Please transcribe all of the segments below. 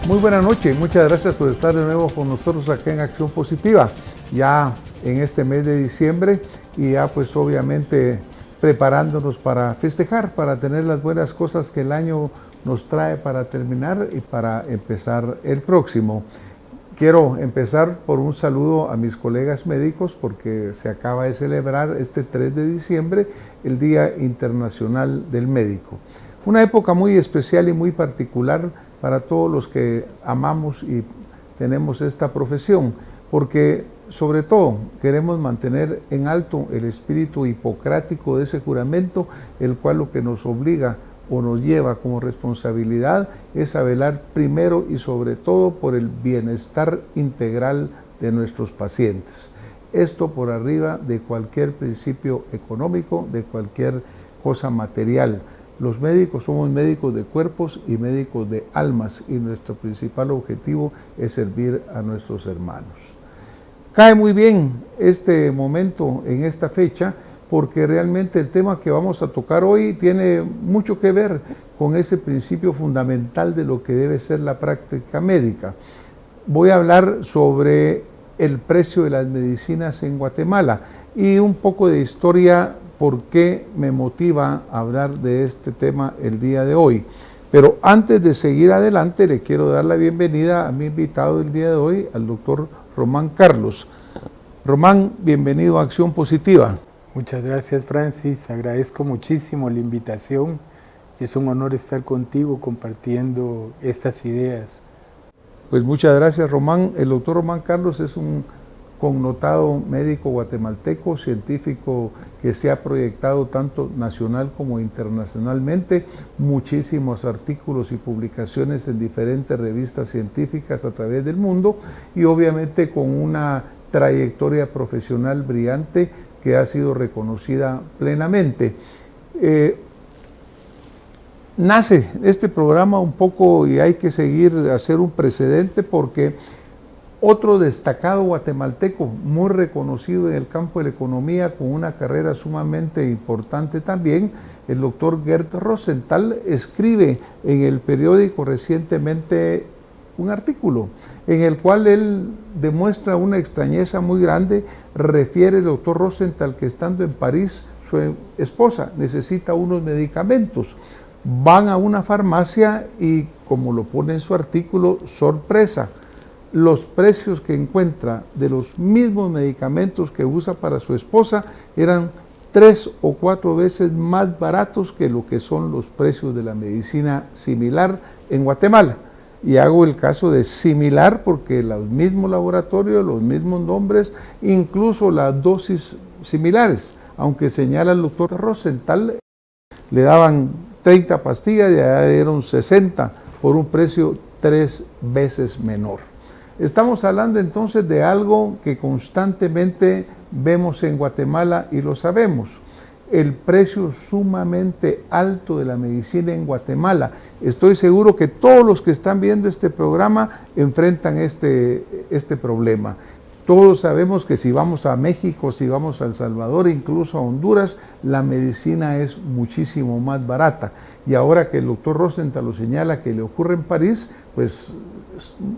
Muy buena noche, muchas gracias por estar de nuevo con nosotros acá en Acción Positiva, ya en este mes de diciembre y ya pues obviamente preparándonos para festejar, para tener las buenas cosas que el año nos trae para terminar y para empezar el próximo. Quiero empezar por un saludo a mis colegas médicos porque se acaba de celebrar este 3 de diciembre el Día Internacional del Médico. Una época muy especial y muy particular para todos los que amamos y tenemos esta profesión, porque sobre todo queremos mantener en alto el espíritu hipocrático de ese juramento, el cual lo que nos obliga o nos lleva como responsabilidad es a velar primero y sobre todo por el bienestar integral de nuestros pacientes. Esto por arriba de cualquier principio económico, de cualquier cosa material. Los médicos somos médicos de cuerpos y médicos de almas y nuestro principal objetivo es servir a nuestros hermanos. Cae muy bien este momento en esta fecha porque realmente el tema que vamos a tocar hoy tiene mucho que ver con ese principio fundamental de lo que debe ser la práctica médica. Voy a hablar sobre el precio de las medicinas en Guatemala y un poco de historia por qué me motiva a hablar de este tema el día de hoy. Pero antes de seguir adelante, le quiero dar la bienvenida a mi invitado del día de hoy, al doctor Román Carlos. Román, bienvenido a Acción Positiva. Muchas gracias, Francis. Agradezco muchísimo la invitación. Es un honor estar contigo compartiendo estas ideas. Pues muchas gracias, Román. El doctor Román Carlos es un connotado médico guatemalteco, científico que se ha proyectado tanto nacional como internacionalmente, muchísimos artículos y publicaciones en diferentes revistas científicas a través del mundo y obviamente con una trayectoria profesional brillante que ha sido reconocida plenamente. Nace este programa un poco y hay que seguir a hacer un precedente porque otro destacado guatemalteco, muy reconocido en el campo de la economía, con una carrera sumamente importante también, el doctor Gerd Rosenthal, escribe en el periódico recientemente un artículo en el cual él demuestra una extrañeza muy grande. Refiere el doctor Rosenthal que estando en París, su esposa necesita unos medicamentos. Van a una farmacia y, como lo pone en su artículo, sorpresa, los precios que encuentra de los mismos medicamentos que usa para su esposa eran 3 o 4 veces más baratos que lo que son los precios de la medicina similar en Guatemala. Y hago el caso de similar porque los mismos laboratorios, los mismos nombres, incluso las dosis similares, aunque señala el doctor Rosenthal, le daban 30 pastillas y allá dieron 60 por un precio 3 veces menor. Estamos hablando entonces de algo que constantemente vemos en Guatemala y lo sabemos. El precio sumamente alto de la medicina en Guatemala. Estoy seguro que todos los que están viendo este programa enfrentan este problema. Todos sabemos que si vamos a México, si vamos a El Salvador, incluso a Honduras, la medicina es muchísimo más barata. Y ahora que el doctor Rosenthal lo señala que le ocurre en París, pues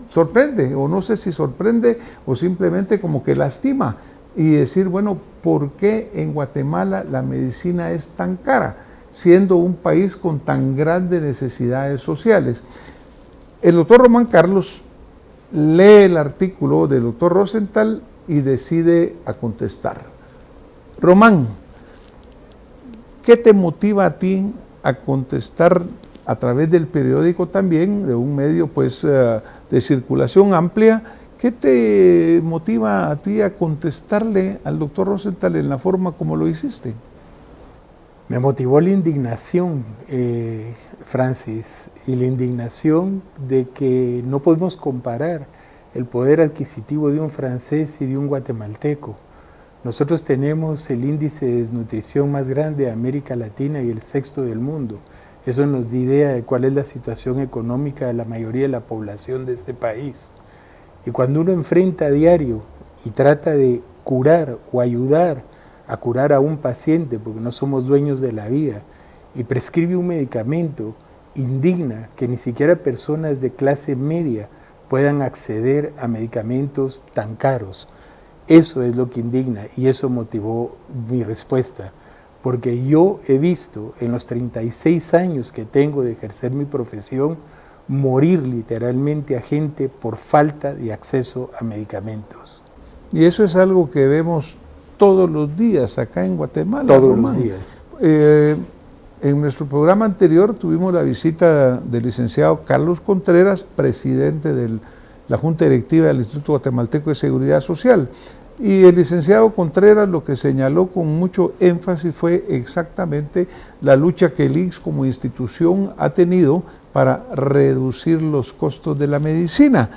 sorprende, o no sé si sorprende o simplemente como que lastima. Y decir, bueno, ¿por qué en Guatemala la medicina es tan cara, siendo un país con tan grandes necesidades sociales? El doctor Román Carlos lee el artículo del doctor Rosenthal y decide a contestar. Román, ¿qué te motiva a ti a contestar a través del periódico también, de un medio pues de circulación amplia? ¿Qué te motiva a ti a contestarle al doctor Rosenthal en la forma como lo hiciste? Me motivó la indignación, Francis, y la indignación de que no podemos comparar el poder adquisitivo de un francés y de un guatemalteco. Nosotros tenemos el índice de desnutrición más grande de América Latina y el 6º del mundo. Eso nos da idea de cuál es la situación económica de la mayoría de la población de este país. Y cuando uno enfrenta a diario y trata de curar o ayudar a curar a un paciente, porque no somos dueños de la vida, y prescribe un medicamento indigna que ni siquiera personas de clase media puedan acceder a medicamentos tan caros. Eso es lo que indigna y eso motivó mi respuesta, porque yo he visto en los 36 años que tengo de ejercer mi profesión morir literalmente a gente por falta de acceso a medicamentos. Y eso es algo que vemos todos los días acá en Guatemala. Todos los días. En nuestro programa anterior tuvimos la visita del licenciado Carlos Contreras, presidente de la Junta Directiva del Instituto Guatemalteco de Seguridad Social. Y el licenciado Contreras lo que señaló con mucho énfasis fue exactamente la lucha que el ICS como institución ha tenido para reducir los costos de la medicina.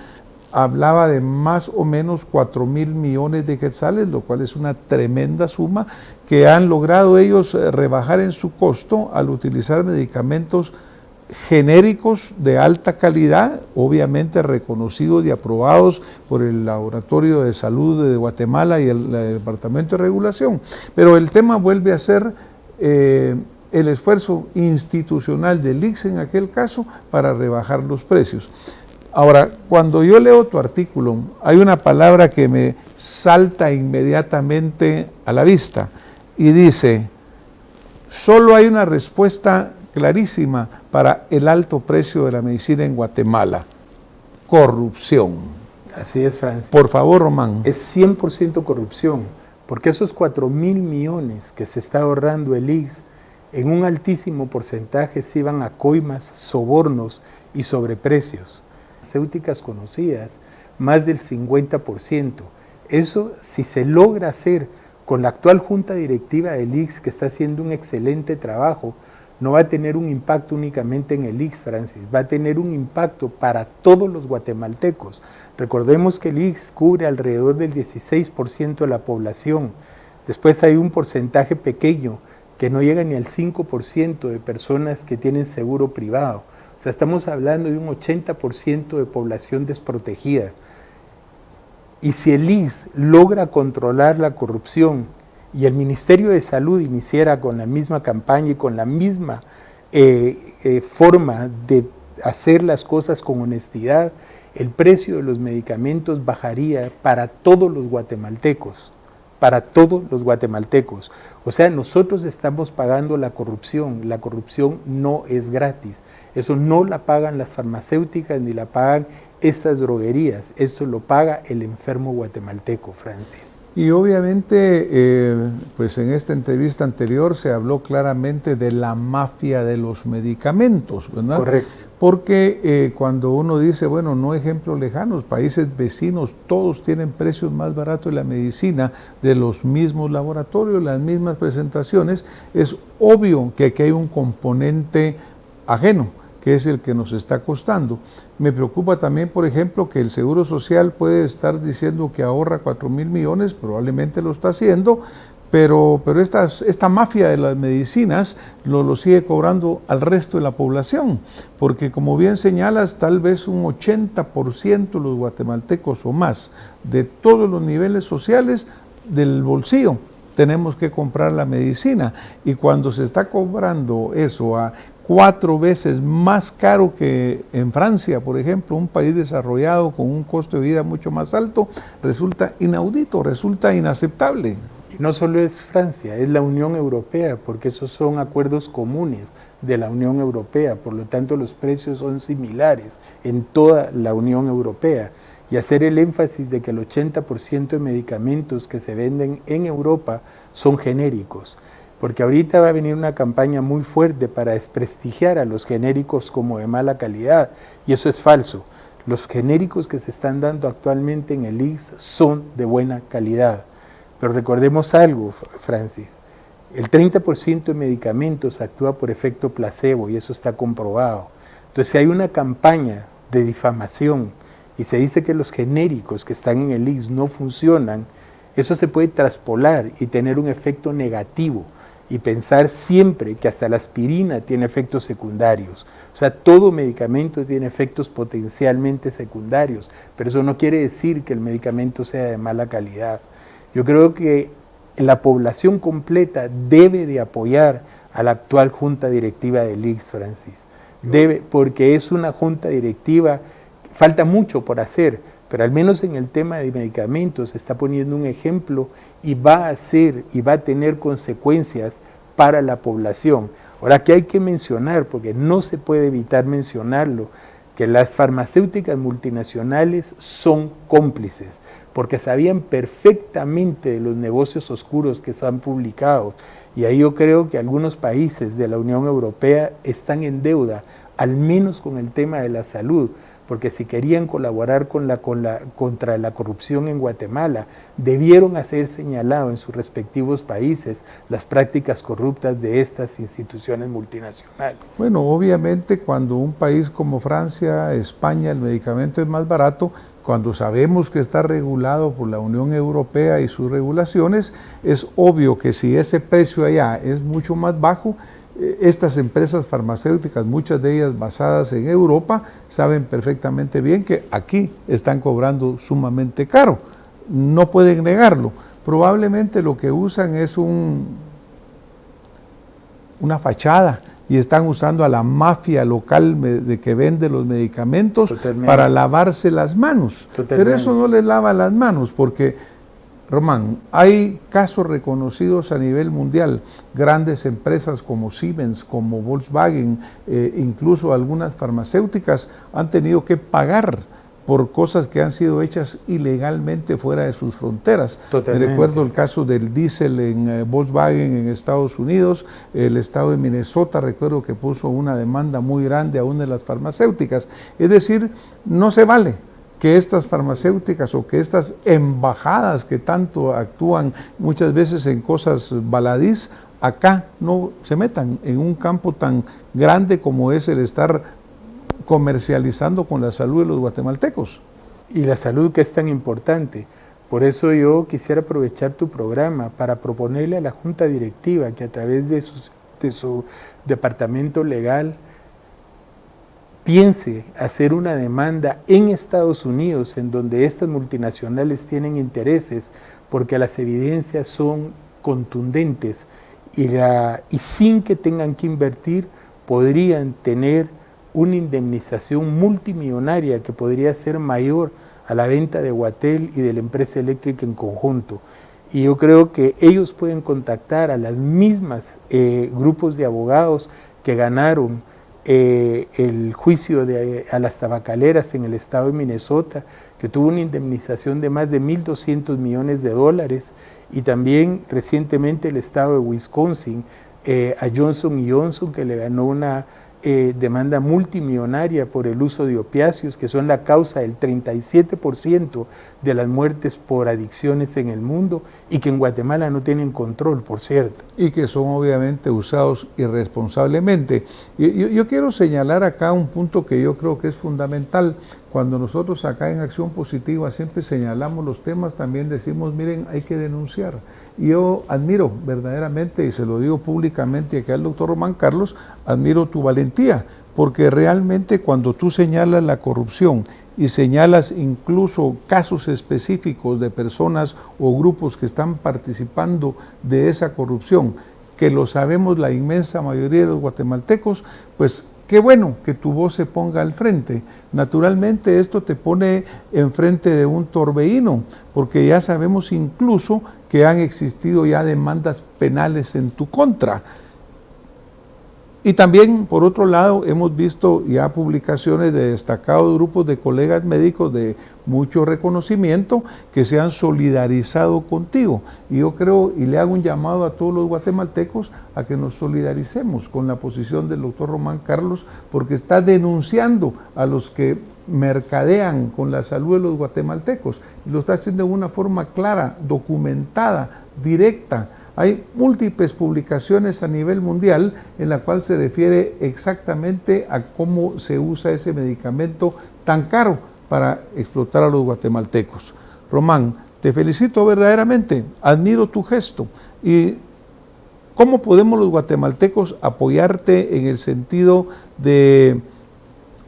Hablaba de más o menos 4.000 millones de quetzales, lo cual es una tremenda suma que han logrado ellos rebajar en su costo al utilizar medicamentos genéricos de alta calidad, obviamente reconocidos y aprobados por el Laboratorio de Salud de Guatemala y el Departamento de Regulación. Pero el tema vuelve a ser el esfuerzo institucional del ICS en aquel caso para rebajar los precios. Ahora, cuando yo leo tu artículo, hay una palabra que me salta inmediatamente a la vista y dice, solo hay una respuesta clarísima para el alto precio de la medicina en Guatemala: corrupción. Así es, Francis. Por favor, Román. Es 100% corrupción, porque esos 4.000 millones que se está ahorrando el ICS, en un altísimo porcentaje se iban a coimas, sobornos y sobreprecios. Farmacéuticas conocidas, más del 50%. Eso, si se logra hacer con la actual Junta Directiva del ICS, que está haciendo un excelente trabajo, no va a tener un impacto únicamente en el ICS, Francis, va a tener un impacto para todos los guatemaltecos. Recordemos que el ICS cubre alrededor del 16% de la población. Después hay un porcentaje pequeño que no llega ni al 5% de personas que tienen seguro privado. O sea, estamos hablando de un 80% de población desprotegida. Y si el ICS logra controlar la corrupción y el Ministerio de Salud iniciara con la misma campaña y con la misma forma de hacer las cosas con honestidad, el precio de los medicamentos bajaría para todos los guatemaltecos. Para todos los guatemaltecos. O sea, nosotros estamos pagando la corrupción no es gratis, eso no la pagan las farmacéuticas ni la pagan estas droguerías, esto lo paga el enfermo guatemalteco, Francis. Y obviamente, pues en esta entrevista anterior se habló claramente de la mafia de los medicamentos, ¿verdad? Correcto. Porque cuando uno dice, bueno, no ejemplos lejanos, países vecinos, todos tienen precios más baratos de la medicina, de los mismos laboratorios, las mismas presentaciones, es obvio que aquí hay un componente ajeno, que es el que nos está costando. Me preocupa también, por ejemplo, que el Seguro Social puede estar diciendo que ahorra 4.000 millones, probablemente lo está haciendo, pero esta mafia de las medicinas lo sigue cobrando al resto de la población, porque como bien señalas, tal vez un 80% de los guatemaltecos o más, de todos los niveles sociales, del bolsillo, tenemos que comprar la medicina, y cuando se está cobrando eso a 4 veces más caro que en Francia, por ejemplo, un país desarrollado con un costo de vida mucho más alto, resulta inaudito, resulta inaceptable. Y no solo es Francia, es la Unión Europea, porque esos son acuerdos comunes de la Unión Europea, por lo tanto los precios son similares en toda la Unión Europea. Y hacer el énfasis de que el 80% de medicamentos que se venden en Europa son genéricos, porque ahorita va a venir una campaña muy fuerte para desprestigiar a los genéricos como de mala calidad, y eso es falso. Los genéricos que se están dando actualmente en el ICS son de buena calidad. Pero recordemos algo, Francis, el 30% de medicamentos actúa por efecto placebo y eso está comprobado. Entonces, si hay una campaña de difamación y se dice que los genéricos que están en el ICS no funcionan, eso se puede traspolar y tener un efecto negativo y pensar siempre que hasta la aspirina tiene efectos secundarios. O sea, todo medicamento tiene efectos potencialmente secundarios, pero eso no quiere decir que el medicamento sea de mala calidad. Yo creo que la población completa debe de apoyar a la actual Junta Directiva del ICS, Francis. porque es una junta directiva, falta mucho por hacer, pero al menos en el tema de medicamentos se está poniendo un ejemplo y va a tener consecuencias para la población. Ahora, que hay que mencionar, porque no se puede evitar mencionarlo, que las farmacéuticas multinacionales son cómplices, porque sabían perfectamente de los negocios oscuros que se han publicado. Y ahí yo creo que algunos países de la Unión Europea están en deuda, al menos con el tema de la salud, porque si querían colaborar contra la corrupción en Guatemala, debieron hacer señalado en sus respectivos países las prácticas corruptas de estas instituciones multinacionales. Bueno, obviamente cuando un país como Francia, España, el medicamento es más barato, cuando sabemos que está regulado por la Unión Europea y sus regulaciones, es obvio que si ese precio allá es mucho más bajo, estas empresas farmacéuticas, muchas de ellas basadas en Europa, saben perfectamente bien que aquí están cobrando sumamente caro. No pueden negarlo. Probablemente lo que usan es una fachada y están usando a la mafia local de que vende los medicamentos para lavarse las manos. Pero eso no les lava las manos porque, Román, hay casos reconocidos a nivel mundial, grandes empresas como Siemens, como Volkswagen, incluso algunas farmacéuticas han tenido que pagar por cosas que han sido hechas ilegalmente fuera de sus fronteras. Recuerdo el caso del diésel en Volkswagen en Estados Unidos, el estado de Minnesota, recuerdo que puso una demanda muy grande a una de las farmacéuticas. Es decir, no se vale que estas farmacéuticas o que estas embajadas que tanto actúan muchas veces en cosas baladís, acá no se metan en un campo tan grande como es el estar comercializando con la salud de los guatemaltecos. Y la salud, que es tan importante. Por eso yo quisiera aprovechar tu programa para proponerle a la Junta Directiva que a través de su departamento legal piense hacer una demanda en Estados Unidos, en donde estas multinacionales tienen intereses, porque las evidencias son contundentes y sin que tengan que invertir, podrían tener una indemnización multimillonaria que podría ser mayor a la venta de Guatel y de la empresa eléctrica en conjunto. Y yo creo que ellos pueden contactar a las mismas grupos de abogados que ganaron el juicio a las tabacaleras en el estado de Minnesota, que tuvo una indemnización de más de $1.200 millones, y también recientemente el estado de Wisconsin, a Johnson & Johnson, que le ganó una demanda multimillonaria por el uso de opiáceos, que son la causa del 37% de las muertes por adicciones en el mundo y que en Guatemala no tienen control, por cierto. Y que son obviamente usados irresponsablemente. Yo quiero señalar acá un punto que yo creo que es fundamental. Cuando nosotros acá en Acción Positiva siempre señalamos los temas, también decimos, miren, hay que denunciar. Y yo admiro verdaderamente, y se lo digo públicamente aquí al doctor Román Carlos, admiro tu valentía, porque realmente cuando tú señalas la corrupción y señalas incluso casos específicos de personas o grupos que están participando de esa corrupción, que lo sabemos la inmensa mayoría de los guatemaltecos, pues qué bueno que tu voz se ponga al frente. Naturalmente esto te pone enfrente de un torbellino, porque ya sabemos incluso que han existido ya demandas penales en tu contra. Y también, por otro lado, hemos visto ya publicaciones de destacados grupos de colegas médicos de mucho reconocimiento que se han solidarizado contigo. Y yo creo, y le hago un llamado a todos los guatemaltecos a que nos solidaricemos con la posición del doctor Román Carlos, porque está denunciando a los que mercadean con la salud de los guatemaltecos. Y lo está haciendo de una forma clara, documentada, directa. Hay múltiples publicaciones a nivel mundial en la cual se refiere exactamente a cómo se usa ese medicamento tan caro para explotar a los guatemaltecos. Román, te felicito verdaderamente, admiro tu gesto. ¿Y cómo podemos los guatemaltecos apoyarte en el sentido de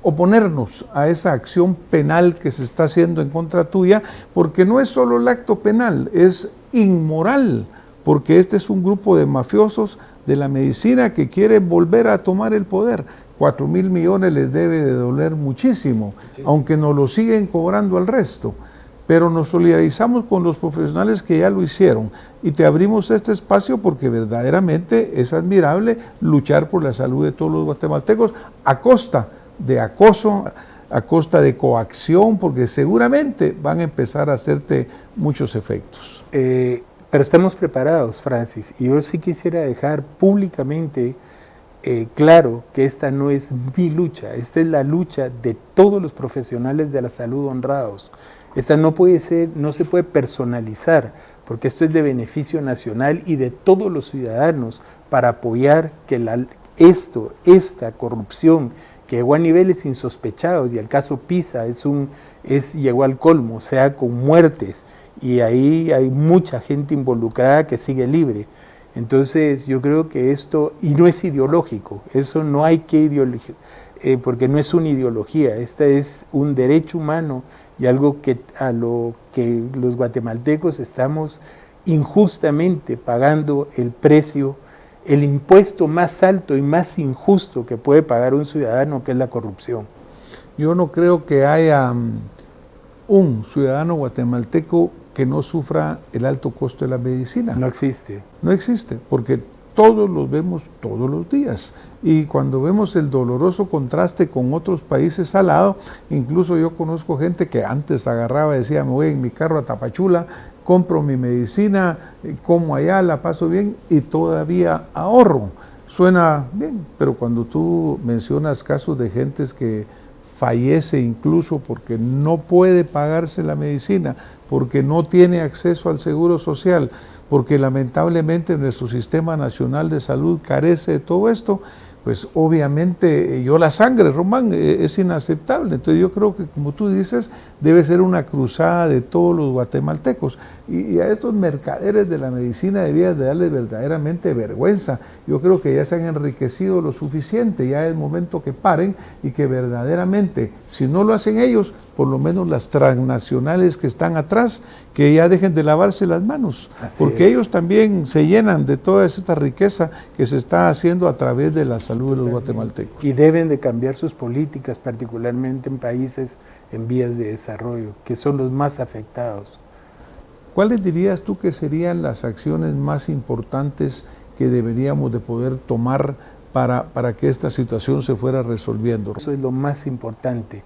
oponernos a esa acción penal que se está haciendo en contra tuya? Porque no es solo el acto penal, es inmoral, porque este es un grupo de mafiosos de la medicina que quiere volver a tomar el poder, 4.000 millones les debe de doler muchísimo, aunque nos lo siguen cobrando al resto. Pero nos solidarizamos con los profesionales que ya lo hicieron y te abrimos este espacio porque verdaderamente es admirable luchar por la salud de todos los guatemaltecos a costa de acoso, a costa de coacción, porque seguramente van a empezar a hacerte muchos efectos. Pero estamos preparados, Francis, y yo sí quisiera dejar públicamente claro que esta no es mi lucha, esta es la lucha de todos los profesionales de la salud honrados. Esta no se puede personalizar, porque esto es de beneficio nacional y de todos los ciudadanos para apoyar que esta corrupción que llegó a niveles insospechados, y el caso Pisa llegó al colmo, o sea, con muertes, y ahí hay mucha gente involucrada que sigue libre. Entonces yo creo que esto, y no es ideológico, eso no hay que ideologizar, porque no es una ideología, este es un derecho humano y algo a lo que los guatemaltecos estamos injustamente pagando el precio, el impuesto más alto y más injusto que puede pagar un ciudadano, que es la corrupción. Yo no creo que haya un ciudadano guatemalteco que no sufra el alto costo de la medicina. No existe. No existe, porque todos los vemos todos los días. Y cuando vemos el doloroso contraste con otros países al lado, incluso yo conozco gente que antes agarraba y decía, me voy en mi carro a Tapachula, compro mi medicina, como allá, la paso bien y todavía ahorro. Suena bien, pero cuando tú mencionas casos de gentes que fallece incluso porque no puede pagarse la medicina, porque no tiene acceso al seguro social, porque lamentablemente nuestro sistema nacional de salud carece de todo esto, pues obviamente la sangre, Román, es inaceptable. Entonces yo creo que, como tú dices, debe ser una cruzada de todos los guatemaltecos. Y a estos mercaderes de la medicina debía de darles verdaderamente vergüenza. Yo creo que ya se han enriquecido lo suficiente, ya es momento que paren y que verdaderamente, si no lo hacen ellos, por lo menos las transnacionales que están atrás, que ya dejen de lavarse las manos, porque ellos también se llenan de toda esta riqueza que se está haciendo a través de la salud de los guatemaltecos. Y deben de cambiar sus políticas, particularmente en países en vías de desarrollo, que son los más afectados. ¿Cuáles dirías tú que serían las acciones más importantes que deberíamos de poder tomar para que esta situación se fuera resolviendo? Eso es lo más importante,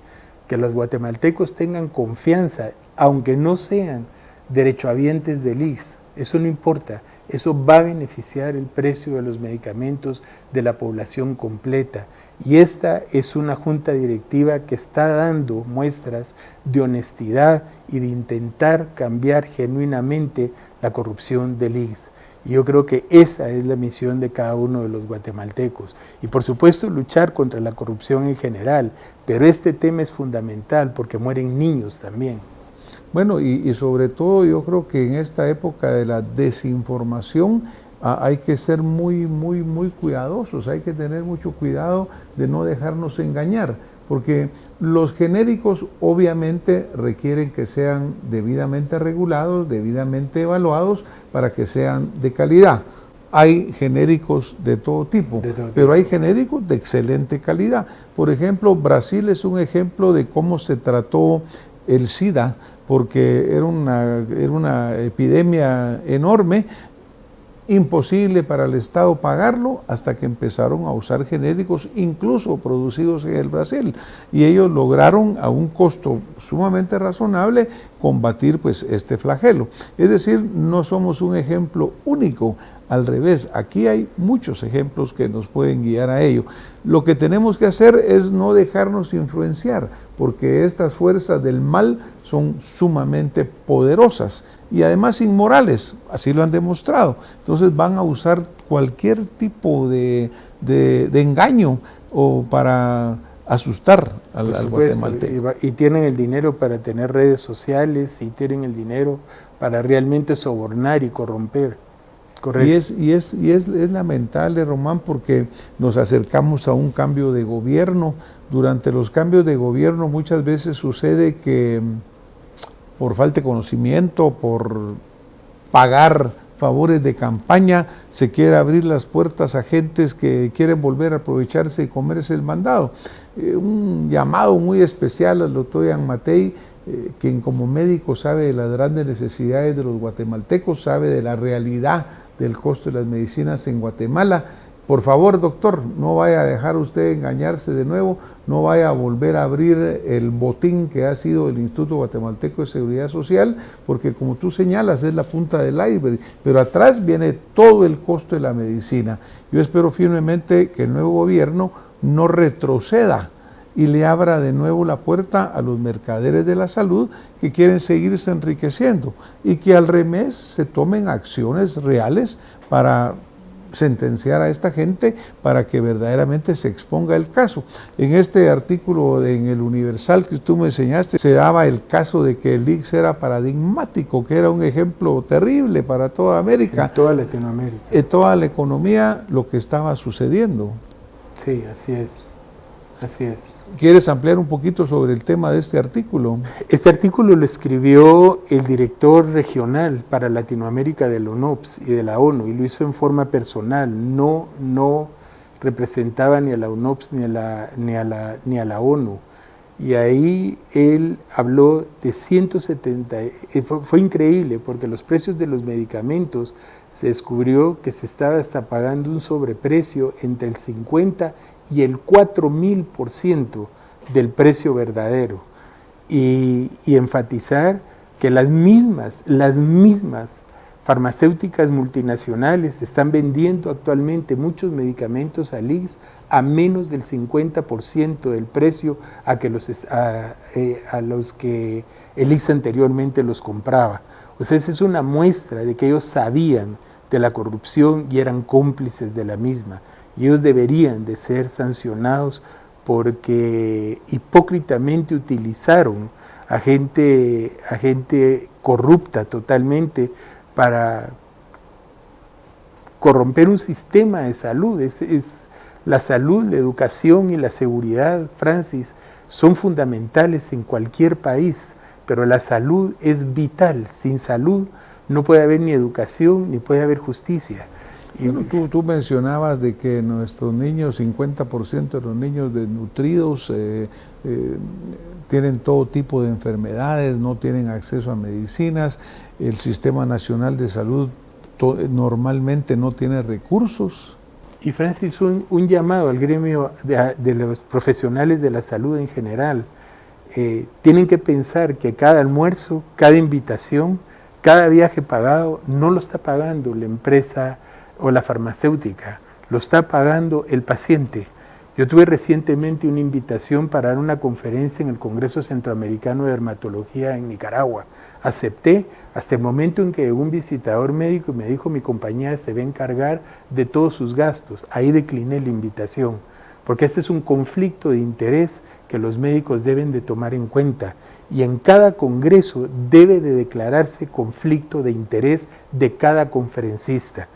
que los guatemaltecos tengan confianza, aunque no sean derechohabientes del ISSSTE, eso no importa, eso va a beneficiar el precio de los medicamentos de la población completa. Y esta es una junta directiva que está dando muestras de honestidad y de intentar cambiar genuinamente la corrupción del ISSSTE. Y yo creo que esa es la misión de cada uno de los guatemaltecos. Y por supuesto luchar contra la corrupción en general, pero este tema es fundamental porque mueren niños también. Bueno, y sobre todo yo creo que en esta época de la desinformación hay que ser muy cuidadosos, hay que tener mucho cuidado de no dejarnos engañar, porque los genéricos obviamente requieren que sean debidamente regulados, debidamente evaluados para que sean de calidad. Hay genéricos de todo tipo, pero hay genéricos de excelente calidad. Por ejemplo, Brasil es un ejemplo de cómo se trató el SIDA, porque era una epidemia enorme, imposible para el Estado pagarlo hasta que empezaron a usar genéricos, incluso producidos en el Brasil, y ellos lograron a un costo sumamente razonable combatir pues este flagelo. Es decir, no somos un ejemplo único, al revés, aquí hay muchos ejemplos que nos pueden guiar a ello. Lo que tenemos que hacer es no dejarnos influenciar, porque estas fuerzas del mal son sumamente poderosas y además inmorales, así lo han demostrado. Entonces van a usar cualquier tipo de engaño o para asustar al guatemalteco. Y tienen el dinero para tener redes sociales, y tienen el dinero para realmente sobornar y corromper. Correcto. Y es lamentable, Román, porque nos acercamos a un cambio de gobierno. Durante los cambios de gobierno muchas veces sucede que por falta de conocimiento, por pagar favores de campaña, se quiere abrir las puertas a gentes que quieren volver a aprovecharse y comerse el mandado. Un llamado muy especial al doctor Ian Matei, quien como médico sabe de las grandes necesidades de los guatemaltecos, sabe de la realidad del costo de las medicinas en Guatemala. Por favor, doctor, no vaya a dejar usted engañarse de nuevo, no vaya a volver a abrir el botín que ha sido el Instituto Guatemalteco de Seguridad Social, porque como tú señalas, es la punta del iceberg, pero atrás viene todo el costo de la medicina. Yo espero firmemente que el nuevo gobierno no retroceda y le abra de nuevo la puerta a los mercaderes de la salud que quieren seguirse enriqueciendo y que al revés se tomen acciones reales para sentenciar a esta gente para que verdaderamente se exponga el caso. En este artículo en el Universal que tú me enseñaste, se daba el caso de que el ICS era paradigmático, que era un ejemplo terrible para toda América. En toda Latinoamérica. En toda la economía, lo que estaba sucediendo. Sí, así es. Así es. ¿Quieres ampliar un poquito sobre el tema de este artículo? Este artículo lo escribió el director regional para Latinoamérica de la UNOPS y de la ONU, y lo hizo en forma personal, no representaba ni a la UNOPS ni a la ONU. Y ahí él habló de 170, fue increíble porque los precios de los medicamentos se descubrió que se estaba hasta pagando un sobreprecio entre el 50 y el 4000% del precio verdadero. Y enfatizar que las mismas farmacéuticas multinacionales están vendiendo actualmente muchos medicamentos al ICS a menos del 50% del precio a los que el ICS anteriormente los compraba. O sea, esa es una muestra de que ellos sabían de la corrupción y eran cómplices de la misma. Y ellos deberían de ser sancionados porque hipócritamente utilizaron a gente corrupta totalmente para corromper un sistema de salud. La salud, la educación y la seguridad, Francis, son fundamentales en cualquier país, pero la salud es vital. Sin salud no puede haber ni educación ni puede haber justicia. Bueno, tú mencionabas de que nuestros niños, 50% de los niños desnutridos tienen todo tipo de enfermedades, no tienen acceso a medicinas, el Sistema Nacional de Salud normalmente no tiene recursos. Y Francis, un llamado al gremio de los profesionales de la salud en general. Tienen que pensar que cada almuerzo, cada invitación, cada viaje pagado no lo está pagando la empresa o la farmacéutica, lo está pagando el paciente. Yo tuve recientemente una invitación para dar una conferencia en el Congreso Centroamericano de Dermatología en Nicaragua. Acepté hasta el momento en que llegó un visitador médico y me dijo: mi compañía se va a encargar de todos sus gastos. Ahí decliné la invitación, porque este es un conflicto de interés que los médicos deben de tomar en cuenta. Y en cada congreso debe de declararse conflicto de interés de cada conferencista.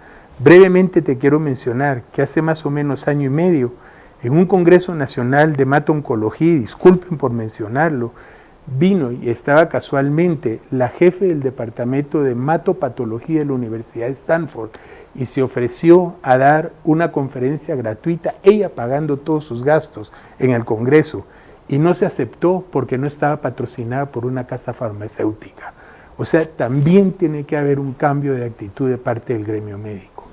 Brevemente te quiero mencionar que hace más o menos año y medio, en un Congreso Nacional de Hemato-Oncología, y disculpen por mencionarlo, vino y estaba casualmente la jefe del Departamento de Hematopatología de la Universidad de Stanford y se ofreció a dar una conferencia gratuita, ella pagando todos sus gastos en el Congreso, y no se aceptó porque no estaba patrocinada por una casa farmacéutica. O sea, también tiene que haber un cambio de actitud de parte del gremio médico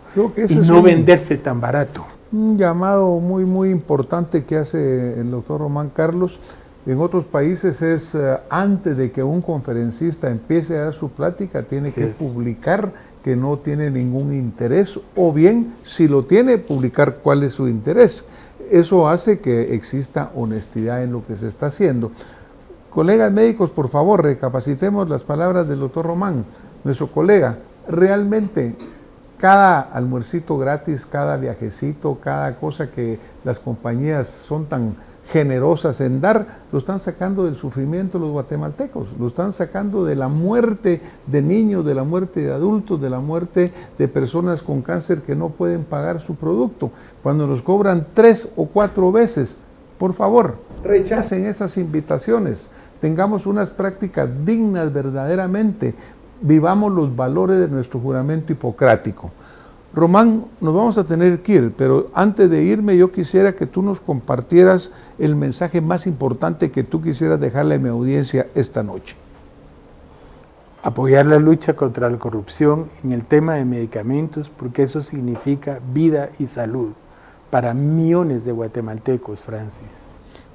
y no venderse tan barato. Un llamado muy importante que hace el doctor Román Carlos. En otros países es antes de que un conferencista empiece a dar su plática, tiene que publicar que no tiene ningún interés, o bien, si lo tiene, publicar cuál es su interés. Eso hace que exista honestidad en lo que se está haciendo. Colegas médicos, por favor, recapacitemos las palabras del doctor Román, nuestro colega. Realmente, cada almuercito gratis, cada viajecito, cada cosa que las compañías son tan generosas en dar, lo están sacando del sufrimiento los guatemaltecos, lo están sacando de la muerte de niños, de la muerte de adultos, de la muerte de personas con cáncer que no pueden pagar su producto. Cuando nos cobran 3 o 4 veces, por favor, rechacen esas invitaciones, tengamos unas prácticas dignas verdaderamente. vivamos los valores de nuestro juramento hipocrático. Román, nos vamos a tener que ir, pero antes de irme yo quisiera que tú nos compartieras el mensaje más importante que tú quisieras dejarle a mi audiencia esta noche. Apoyar la lucha contra la corrupción en el tema de medicamentos, porque eso significa vida y salud para millones de guatemaltecos, Francis.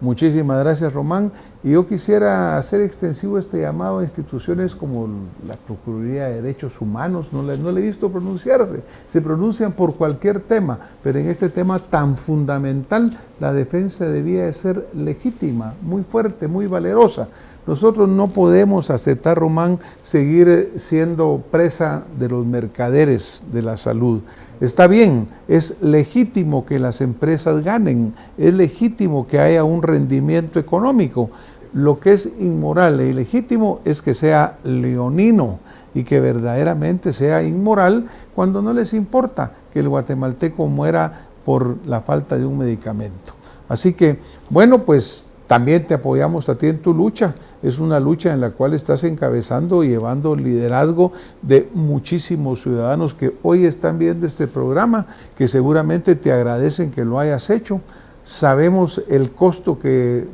Muchísimas gracias, Román. Y yo quisiera hacer extensivo este llamado a instituciones como la Procuraduría de Derechos Humanos, no le he visto pronunciarse, se pronuncian por cualquier tema, pero en este tema tan fundamental la defensa debía de ser legítima, muy fuerte, muy valerosa. Nosotros no podemos aceptar, Román, seguir siendo presa de los mercaderes de la salud. Está bien, es legítimo que las empresas ganen, es legítimo que haya un rendimiento económico. Lo que es inmoral e ilegítimo es que sea leonino y que verdaderamente sea inmoral cuando no les importa que el guatemalteco muera por la falta de un medicamento. Así que, bueno, pues también te apoyamos a ti en tu lucha. Es una lucha en la cual estás encabezando y llevando liderazgo de muchísimos ciudadanos que hoy están viendo este programa, que seguramente te agradecen que lo hayas hecho. Sabemos el costo que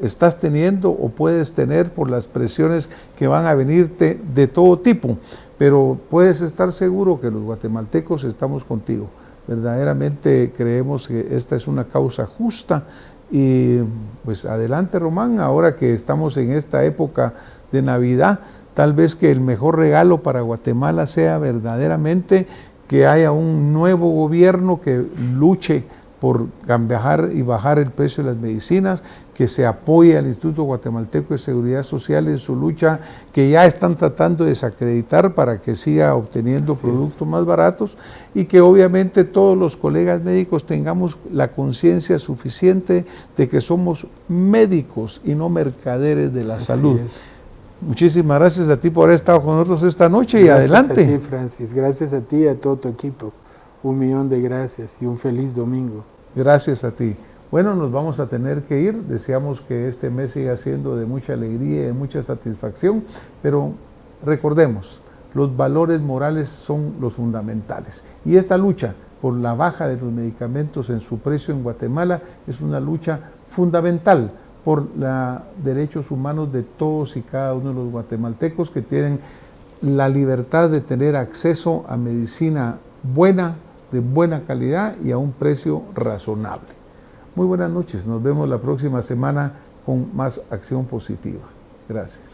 estás teniendo o puedes tener por las presiones que van a venirte de todo tipo, pero puedes estar seguro que los guatemaltecos estamos contigo. Verdaderamente creemos que esta es una causa justa. Y pues adelante, Román, ahora que estamos en esta época de Navidad, tal vez que el mejor regalo para Guatemala sea verdaderamente que haya un nuevo gobierno que luche por cambiar y bajar el precio de las medicinas, que se apoye al Instituto Guatemalteco de Seguridad Social en su lucha, que ya están tratando de desacreditar para que siga obteniendo productos más baratos, y que obviamente todos los colegas médicos tengamos la conciencia suficiente de que somos médicos y no mercaderes de la salud. Muchísimas gracias a ti por haber estado con nosotros esta noche y adelante. Gracias a ti, Francis, gracias a ti y a todo tu equipo. 1.000.000 de gracias y un feliz domingo. Gracias a ti. Bueno, nos vamos a tener que ir, deseamos que este mes siga siendo de mucha alegría y de mucha satisfacción, pero recordemos, los valores morales son los fundamentales. Y esta lucha por la baja de los medicamentos en su precio en Guatemala es una lucha fundamental por los derechos humanos de todos y cada uno de los guatemaltecos que tienen la libertad de tener acceso a medicina buena, de buena calidad y a un precio razonable. Muy buenas noches, nos vemos la próxima semana con más acción positiva. Gracias.